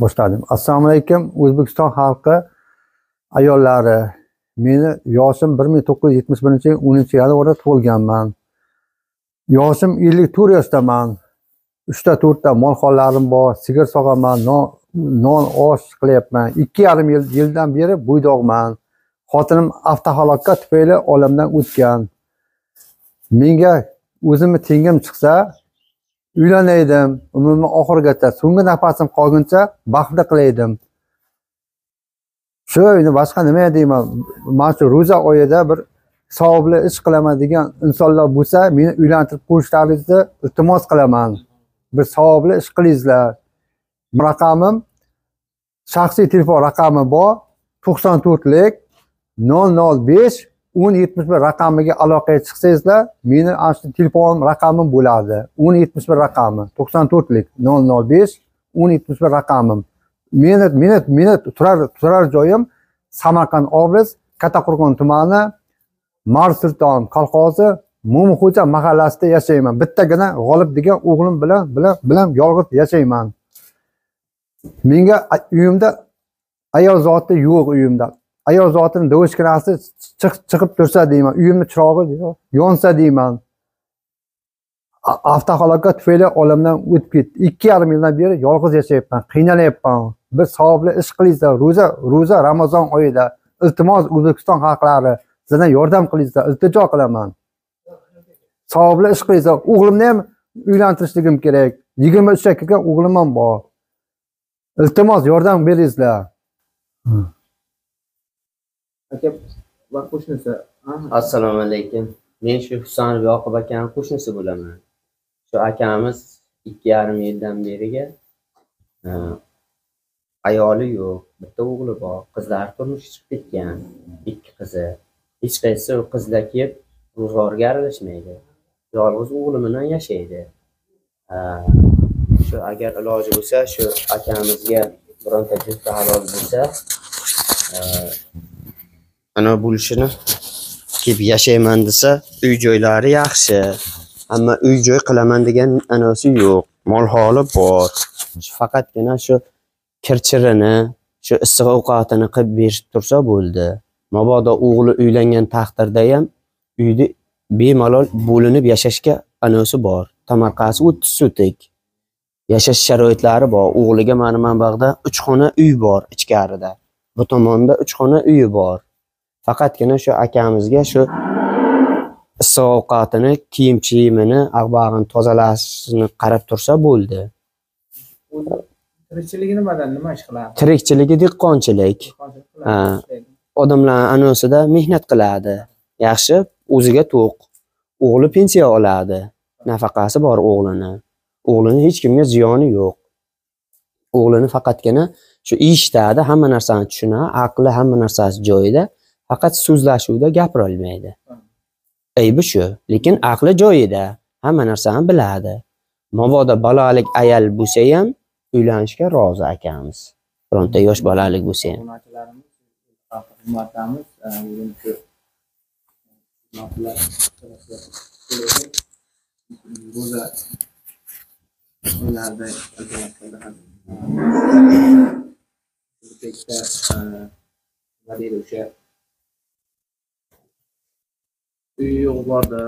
Boshladim. Assalomu alaykum, O'zbekiston xalqi, ayollari. Meni yoshim 1971-yil 10-yanvarda tug'ilganman. Yoshim 54 yoshdaman. 3 ta mol-hollarim bor, sigir sog'aman, non osh qilyapman. 2,5 yildan beri bo'ydoqman. Xotinim avtohalokat tufayli olamdan o'tgan. Menga o'zimni tengim chiqsa, uylanaydim, umrimning oxirigacha, so'nggi nafasim qolguncha baxtli qilaydim. Shu endi boshqa nima deyman? Mana shu ro'za oyida bir savobli ish qilaman degan insonlar bo'lsa, meni uylantirib qo'yishlaringizni iltimos qilaman. Bir savobli ish qilingizlar. Raqamim, shaxsiy telefon raqami bor, 94lik 005 1071 raqamiga aloqaga chiqsangizlar, meni ana shu telefon raqamim bo'ladi. 1071 raqami, 94lik 005 1071 raqamim. Meni turar joyim Samarqand oblast, Kattaqo'rg'on tumani, Marsulton kolxozi, Mo'minxo'ja mahallasida yashayman. Bittagina G'olib degan o'g'lim bilan yolg'iz yashayman. Menga uyimda ayol zoti yo'q uyimda. Ayol zotining do'shkinasi chiqib tursa deyman, uyimni chirog'i yonsa deyman. Avtohalokat tufayli olamdan o'tib ketdi. 2,5 yildan beri yolg'iz yashayapman, qiynalyapman. Bir savobli ish qilingizlar. Ro'za Ramazon oyida. Iltimos O'zbekiston xalqlari, sizdan yordam qilingizlar, iltijo qilaman. Savobli ish qilingizlar. O'g'limni ham uylantirishligim kerak. 23 ga kirgan o'g'lim ham bor. Iltimos yordam beringizlar. Aka va qo'shnisi. Assalomu alaykum. Men shu Husanov Yoqub akaning qo'shnisi bo'laman. Shu akamiz 2,5 yildan beriga ayoli yo'q, bitta o'g'li bor. Qizlar turmushga chiqib ketgan. 2 qizi. Hech qaysi u qizlar kelib ro'zg'orga aralashmaydi. Yolg'iz o'g'li bilan yashaydi. Shu agar iloji bo'lsa, shu akamizga bironta juftli halol bo'lsa, ana bo'lishini kelib yashayman desa, uy joylari yaxshi. Ammo uy joy qilaman degan anasi yo'q. Mol-holi bor. Faqatgina shu kirchirini, shu issiq ovqatini qilib berib tursa bo'ldi. Mabodo o'g'li uylangan taqdirda ham uyda bemalol bo'linib yashashga anasi bor. Tomorqasi 30 sotik. Yashash sharoitlari bor. O'g'liga mana bog'da 3 xona uy bor ichkarida. Bu tomonda 3 xona uyi bor. Faqatgina shu akamizga shu issiq ovqatini, kiyim-kiyimini, ag'bag'ini tozalashini qarab tursa bo'ldi. Tirikchiligi nimadan nima ish qiladi? Tirikchiligi dehqonchilik. Odamlar anosida mehnat qiladi. Yaxshi, o'ziga to'q. O'g'li pensiya oladi. Nafaqasi bor o'g'lini. O'g'lini hech kimga ziyoni yo'q. O'g'lini faqatgina shu eshitadi, hamma narsani tushunadi, aqli hamma narsasi joyida, faqat so'zlashuvda gapira olmaydi. Aybi shu, lekin aqli joyida, hamma narsani biladi. Mabodo bolalik ayol bo'lsa ham uylanishga rozi akamiz. Bironta yosh bolalik bo'lsa ham. Uy yo'q bordi,